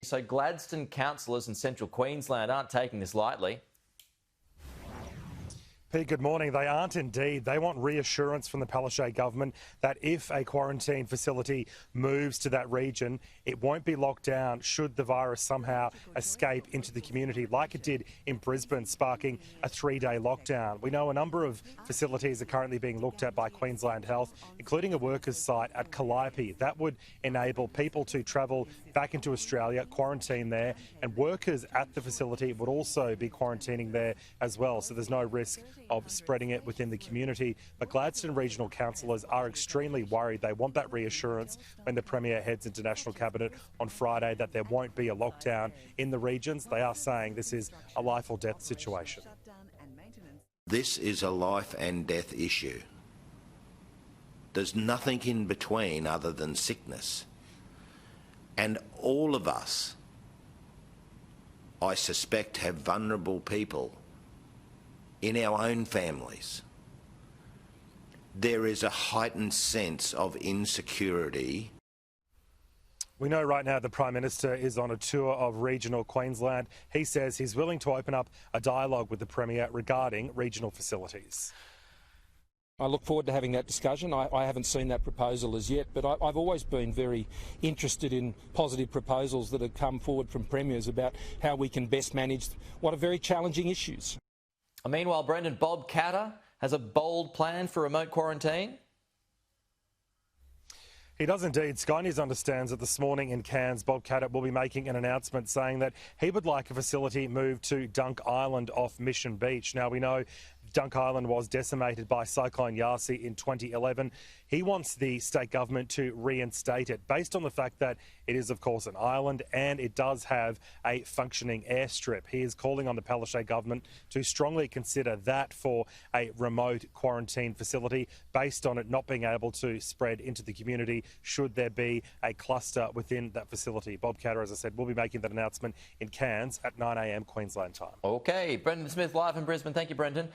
So Gladstone councillors in central Queensland aren't taking this lightly. Pete, good morning. They aren't indeed. They want reassurance from the Palaszczuk government that if a quarantine facility moves to that region, it won't be locked down should the virus somehow escape into the community, like it did in Brisbane, sparking a 3-day lockdown. We know a number of facilities are currently being looked at by Queensland Health, including a workers' site at Calliope. That would enable people to travel back into Australia, quarantine there, and workers at the facility would also be quarantining there as well, so there's no risk of spreading it within the community. But Gladstone regional councillors are extremely worried. They want that reassurance when the Premier heads into National Cabinet on Friday that there won't be a lockdown in the regions. They are saying this is a life or death situation. This is a life and death issue. There's nothing in between other than sickness. And all of us, I suspect, have vulnerable people in our own families. There is a heightened sense of insecurity. We know right now the Prime Minister is on a tour of regional Queensland. He says he's willing to open up a dialogue with the Premier regarding regional facilities. I look forward to having that discussion. I haven't seen that proposal as yet, but I've always been very interested in positive proposals that have come forward from premiers about how we can best manage what are very challenging issues. Meanwhile, Brendan, Bob Katter has a bold plan for remote quarantine. He does indeed. Sky News understands that this morning in Cairns, Bob Katter will be making an announcement saying that he would like a facility moved to Dunk Island off Mission Beach. Now, we know Dunk Island was decimated by Cyclone Yasi in 2011. He wants the state government to reinstate it based on the fact that it is, of course, an island and it does have a functioning airstrip. He is calling on the Palaszczuk government to strongly consider that for a remote quarantine facility based on it not being able to spread into the community should there be a cluster within that facility. Bob Katter, as I said, will be making that announcement in Cairns at 9 a.m. Queensland time. OK, Brendan Smith live in Brisbane. Thank you, Brendan.